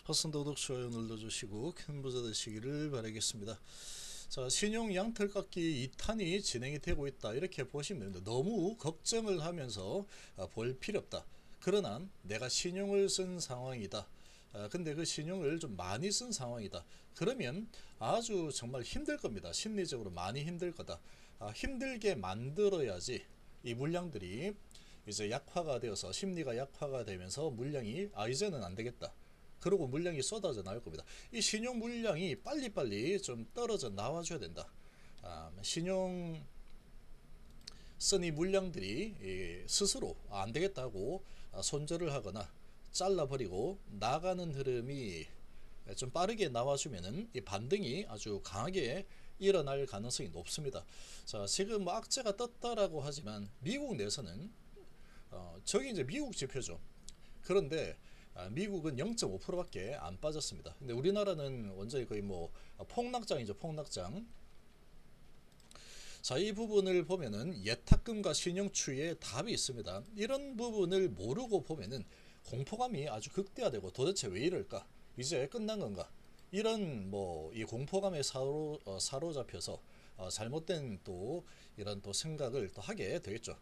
화성도덕 좋아요 눌러주시고 큰 부자 되시기를 바라겠습니다. 자, 신용 양털깎기 2탄이 진행이 되고 있다 이렇게 보시면 됩니다. 너무 걱정을 하면서 볼 필요 없다. 그러나 내가 신용을 쓴 상황이다. 근데 그 신용을 좀 많이 쓴 상황이다. 그러면 아주 정말 힘들 겁니다. 심리적으로 많이 힘들 거다. 힘들게 만들어야지 이 물량들이 이제 약화가 되어서 심리가 약화가 되면서 물량이 이제는 안 되겠다. 그리고 물량이 쏟아져 나올 겁니다. 이 신용 물량이 빨리빨리 좀 떨어져 나와줘야 된다. 신용 쓴 이 물량들이 스스로 안 되겠다고 손절을 하거나 잘라버리고 나가는 흐름이 좀 빠르게 나와주면은 이 반등이 아주 강하게 일어날 가능성이 높습니다. 자, 지금 뭐 악재가 떴다라고 하지만 미국 내에서는 저기 이제 미국 지표죠. 그런데 미국은 0.5%밖에 안 빠졌습니다. 근데 우리나라는 완전히 거의 뭐 폭락장이죠, 폭락장. 자, 이 부분을 보면은 예탁금과 신용추이에 답이 있습니다. 이런 부분을 모르고 보면은 공포감이 아주 극대화되고 도대체 왜 이럴까? 이제 끝난 건가? 이런 뭐 이 공포감에 사로잡혀서 잘못된 또 이런 또 생각을 또 하게 되겠죠.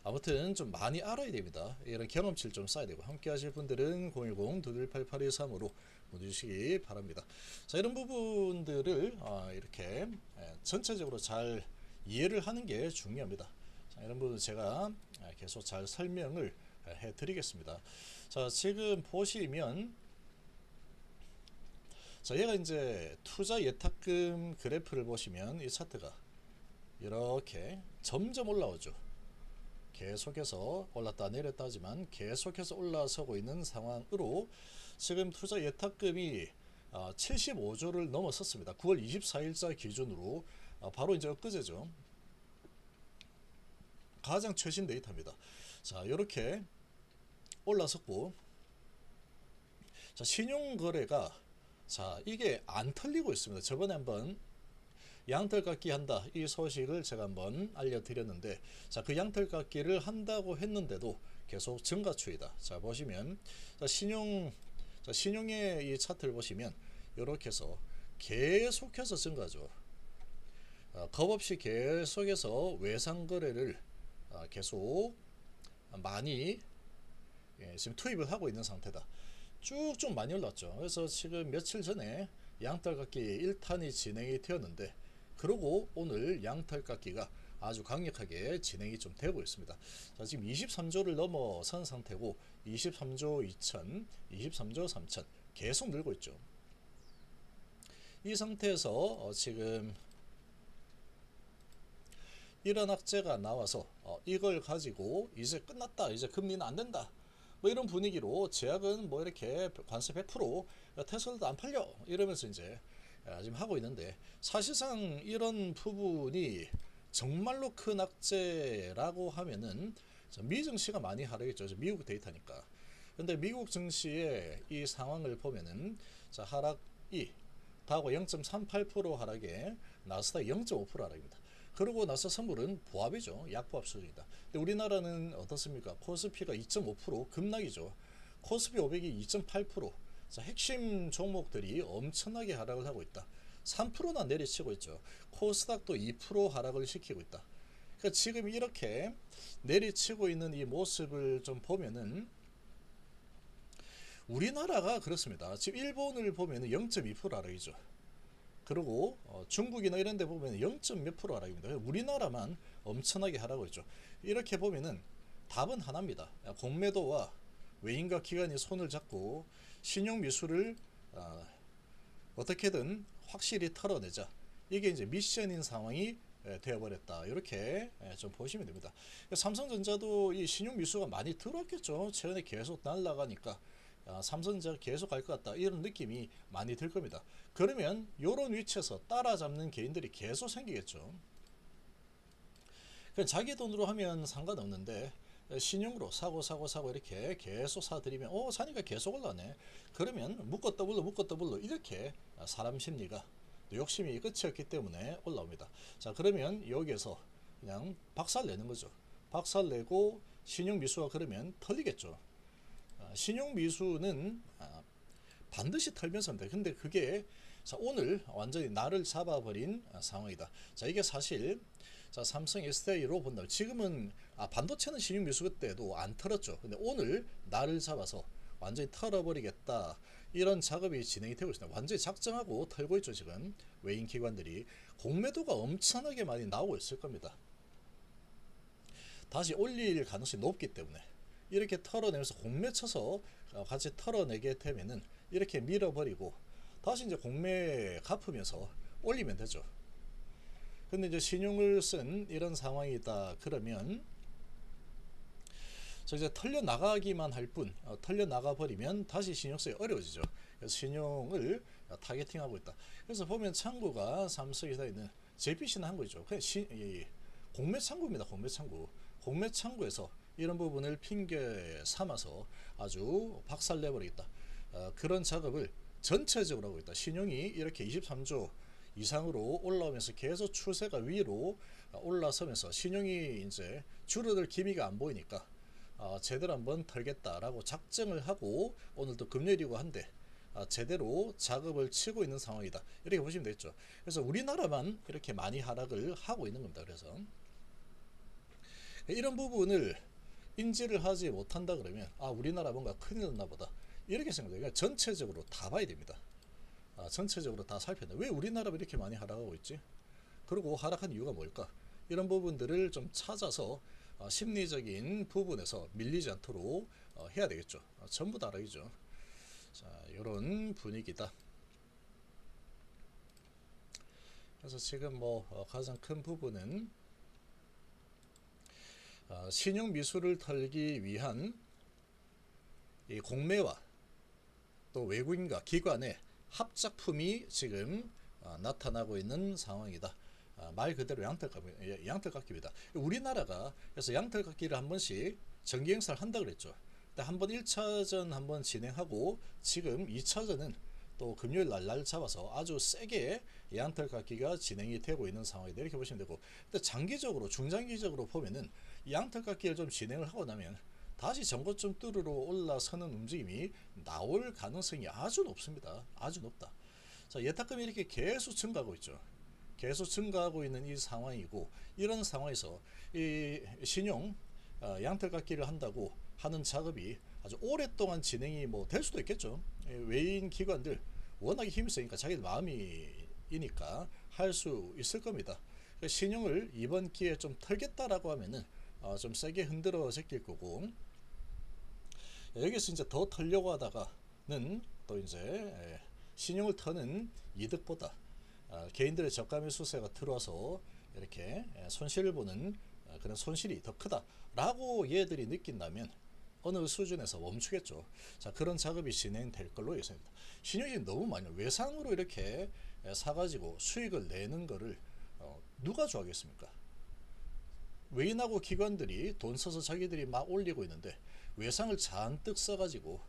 아무튼 좀 많이 알아야 됩니다. 이런 경험치를 좀 쌓아야 되고 함께 하실 분들은 010-2188-23으로 문의주시기 바랍니다. 자, 이런 부분들을 이렇게 전체적으로 잘 이해를 하는 게 중요합니다. 자, 이런 부분 제가 계속 잘 설명을 해 드리겠습니다. 자, 지금 보시면 자, 얘가 이제 투자 예탁금 그래프를 보시면 이 차트가 이렇게 점점 올라오죠. 계속해서 올랐다 내렸다 하지만 계속해서 올라서고 있는 상황으로 지금 투자 예탁금이 75조를 넘어섰습니다. 9월 24일자 기준으로 바로 이제 엊그제죠. 가장 최신 데이터입니다. 자, 이렇게 올라섰고, 자, 신용거래가 자, 이게 안 털리고 있습니다. 저번에 한번 양털깎기 한다 이 소식을 제가 한번 알려드렸는데, 자, 그 양털깎기를 한다고 했는데도 계속 증가 추이다. 자, 보시면 자, 신용의 이 차트를 보시면 이렇게 해서 계속해서 증가죠. 겁없이 계속해서 외상 거래를 계속 많이 지금 투입을 하고 있는 상태다. 쭉쭉 많이 올랐죠. 그래서 지금 며칠 전에 양털깎기 1탄이 진행이 되었는데, 그리고 오늘 양털깎기가 아주 강력하게 진행이 좀 되고 있습니다. 자, 지금 23조를 넘어선 상태고 23조 2천, 23조 3천 계속 늘고 있죠. 이 상태에서 지금 이런 악재가 나와서 이걸 가지고 이제 끝났다, 이제 금리는 안 된다, 뭐 이런 분위기로 제약은 뭐 이렇게 관세 100%, 테슬라도 안 팔려 이러면서 이제 지금 하고 있는데, 사실상 이런 부분이 정말로 큰 악재라고 하면은 미 증시가 많이 하락했죠. 미국 데이터니까. 근데 미국 증시의 이 상황을 보면은 자, 하락이 다고 0.38% 하락에 나스닥 0.5% 하락입니다. 그러고 나서 선물은 보합이죠. 약보합 수준이다. 근데 우리나라는 어떻습니까? 코스피가 2.5% 급락이죠. 코스피 500이 2.8%. 자, 핵심 종목들이 엄청나게 하락을 하고 있다. 3%나 내리치고 있죠. 코스닥도 2% 하락을 시키고 있다. 그러니까 지금 이렇게 내리치고 있는 이 모습을 좀 보면은 우리나라가 그렇습니다. 지금 일본을 보면 0.2% 하락이죠. 그리고 중국이나 이런 데 보면 0. 몇 프로 하락입니다. 우리나라만 엄청나게 하락을 했죠. 이렇게 보면은 답은 하나입니다. 공매도와 외인과 기관이 손을 잡고 신용 미수를 어떻게든 확실히 털어내자. 이게 이제 미션인 상황이 되어버렸다. 이렇게 좀 보시면 됩니다. 삼성전자도 이 신용 미수가 많이 들어왔겠죠. 최근에 계속 날아가니까 삼성전자 계속 갈 것 같다, 이런 느낌이 많이 들 겁니다. 그러면 이런 위치에서 따라잡는 개인들이 계속 생기겠죠. 그냥 자기 돈으로 하면 상관없는데 신용으로 사고 이렇게 계속 사들이면 사니까 계속 올라네. 그러면 묶어 더블로 이렇게 사람 심리가 욕심이 끝이 없기 때문에 올라옵니다. 자, 그러면 여기에서 그냥 박살 내는 거죠. 박살 내고 신용 미수가 그러면 털리겠죠. 신용 미수는 반드시 털면서 합니다. 근데 그게 자, 오늘 완전히 나를 잡아버린 상황이다. 자, 이게 사실 자, 삼성 SDI로 본다면 지금은 반도체는 신용 미수 때도 안 털었죠. 근데 오늘 나를 잡아서 완전히 털어버리겠다. 이런 작업이 진행이 되고 있습니다. 완전히 작정하고 털고 있죠. 지금 외인 기관들이 공매도가 엄청나게 많이 나오고 있을 겁니다. 다시 올릴 가능성이 높기 때문에 이렇게 털어내면서 공매 쳐서 같이 털어내게 되면은 이렇게 밀어버리고 다시 이제 공매 갚으면서 올리면 되죠. 근데 이제 신용을 쓴 이런 상황이다 그러면 이제 털려 나가기만 할 뿐, 털려 나가 버리면 다시 신용성이 어려워지죠. 그래서 신용을 타겟팅하고 있다. 그래서 보면 창구가 삼성에서 있는 JPC는 한 거죠. 그냥 공매 창구입니다. 공매 창구. 공매 창구에서 이런 부분을 핑계 삼아서 아주 박살내 버리겠다. 그런 작업을 전체적으로 하고 있다. 신용이 이렇게 23조 이상으로 올라오면서 계속 추세가 위로 올라서면서 신용이 이제 줄어들 기미가 안 보이니까 제대로 한번 털겠다라고 작정을 하고 오늘도 금요일이고 한데 제대로 작업을 치고 있는 상황이다. 이렇게 보시면 되겠죠. 그래서 우리나라만 이렇게 많이 하락을 하고 있는 겁니다. 그래서 이런 부분을 인지를 하지 못한다 그러면 우리나라 뭔가 큰일 났나 보다. 이렇게 생각해요. 그러니까 전체적으로 다 봐야 됩니다. 전체적으로 다 살펴야 돼. 왜 우리나라가 이렇게 많이 하락하고 있지? 그리고 하락한 이유가 뭘까? 이런 부분들을 좀 찾아서 심리적인 부분에서 밀리지 않도록 해야 되겠죠. 전부 다 하락이죠. 자, 이런 분위기다. 그래서 지금 가장 큰 부분은 신용 미수를 털기 위한 이 공매와 또 외국인과 기관의 합작품이 지금 나타나고 있는 상황이다. 말 그대로 양털깎기입니다. 우리나라가 그래서 양털깎기를 한 번씩 정기 행사를 한다 그랬죠. 근데 한번 1차전 한번 진행하고 지금 2차전은 또 금요일 날 잡아서 아주 세게 양털깎기가 진행이 되고 있는 상황이다. 이렇게 보시면 되고, 근데 장기적으로 중장기적으로 보면은 양털깎기를 좀 진행을 하고 나면 다시 전고점 뚫으러 올라서는 움직임이 나올 가능성이 아주 높습니다. 아주 높다. 자, 예탁금이 이렇게 계속 증가하고 있죠. 계속 증가하고 있는 이 상황이고, 이런 상황에서 이 신용 양털깎기를 한다고 하는 작업이 아주 오랫동안 진행이 될 수도 있겠죠. 외인 기관들 워낙에 힘이 세니까 자기 마음이니까 할 수 있을 겁니다. 신용을 이번 기회에 좀 털겠다라고 하면은 좀 세게 흔들어 제낄 거고, 여기서 이제 더 털려고 하다가는 또 이제 신용을 터는 이득보다 개인들의 저가 매수세가 들어와서 이렇게 손실을 보는 그런 손실이 더 크다라고 얘들이 느낀다면 어느 수준에서 멈추겠죠. 자, 그런 작업이 진행될 걸로 예상됩니다. 신용이 너무 많이 외상으로 이렇게 사가지고 수익을 내는 거를 누가 좋아하겠습니까? 외인하고 기관들이 돈 써서 자기들이 막 올리고 있는데 외상을 잔뜩 써가지고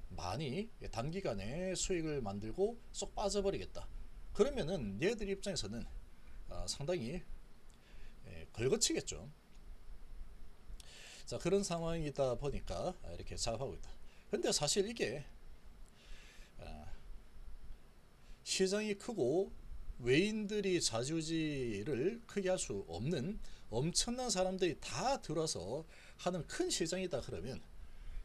많이 단기간에 수익을 만들고 쏙 빠져버리겠다. 그러면은 얘들 입장에서는 상당히 걸거치겠죠. 자, 그런 상황이다 보니까 이렇게 작업하고 있다. 근데 사실 이게 시장이 크고 외인들이 자주지를 크게 할 수 없는 엄청난 사람들이 다 들어서 하는 큰 시장이다 그러면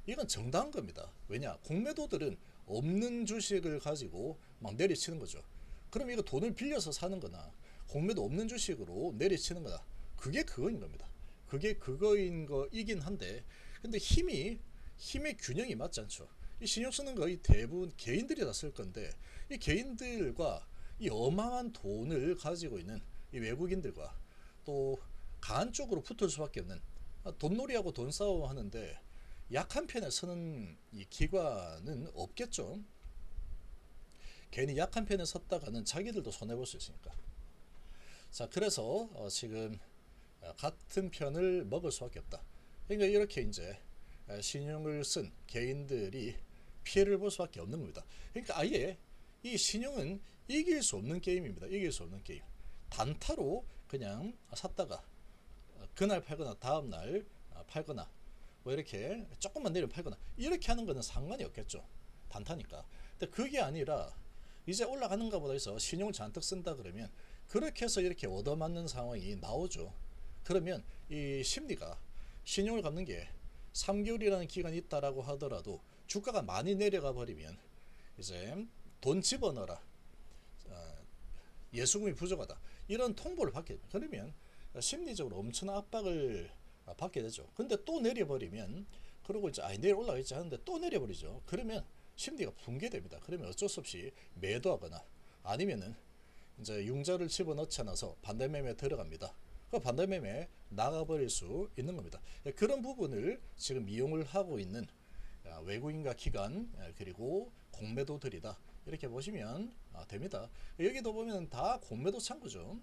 이건 정당한 겁니다. 왜냐? 공매도들은 없는 주식을 가지고 막 내리치는 거죠. 그럼 이거 돈을 빌려서 사는 거나 공매도 없는 주식으로 내리치는 거나 그게 그거인 겁니다. 그게 그거인 거이긴 한데, 근데 힘의 균형이 맞지 않죠. 이 신용 쓰는 거의 대부분 개인들이 다 쓸 건데, 이 개인들과 이 어마어마한 돈을 가지고 있는 이 외국인들과 또 강한 쪽으로 붙을 수밖에 없는, 돈놀이하고 돈 싸움 하는데 약한 편에 서는 이 기관은 없겠죠. 괜히 약한 편에 섰다가는 자기들도 손해볼 수 있으니까. 자, 그래서 지금 같은 편을 먹을 수밖에 없다. 그러니까 이렇게 이제 신용을 쓴 개인들이 피해를 볼 수밖에 없는 겁니다. 그러니까 아예 이 신용은 이길 수 없는 게임입니다. 이길 수 없는 게임. 단타로 그냥 샀다가 그날 팔거나 다음날 팔거나 이렇게 조금만 내려 팔거나 이렇게 하는 거는 상관이 없겠죠. 단타니까. 근데 그게 아니라 이제 올라가는가 보다 해서 신용을 잔뜩 쓴다 그러면 그렇게 해서 이렇게 얻어맞는 상황이 나오죠. 그러면 이 심리가 신용을 갚는 게 3개월이라는 기간이 있다라고 하더라도 주가가 많이 내려가 버리면 이제 돈 집어넣어라, 예수금이 부족하다, 이런 통보를 받게 됩니다. 그러면 심리적으로 엄청난 압박을 받게 되죠. 근데 또 내려버리면, 그리고 이제 내일 올라가겠지 하는데 또 내려버리죠. 그러면 심리가 붕괴됩니다. 그러면 어쩔 수 없이 매도하거나 아니면은 이제 융자를 집어넣지 않아서 반대매매에 들어갑니다. 그 반대매매 나가버릴 수 있는 겁니다. 그런 부분을 지금 이용을 하고 있는 외국인과 기관, 그리고 공매도들이다, 이렇게 보시면 됩니다. 여기도 보면 다 공매도 창구죠.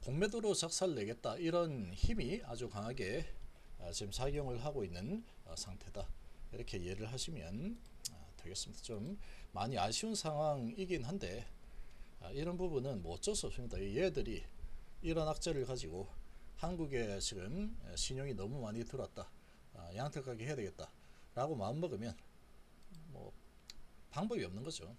공매도로 작살 내겠다, 이런 힘이 아주 강하게 지금 작용을 하고 있는 상태다, 이렇게 이해를 하시면 되겠습니다. 좀 많이 아쉬운 상황이긴 한데 이런 부분은 뭐 어쩔 수 없습니다. 얘들이 이런 악재를 가지고 한국에 지금 신용이 너무 많이 들어왔다, 양턱하게 해야 되겠다 라고 마음먹으면 뭐 방법이 없는 거죠.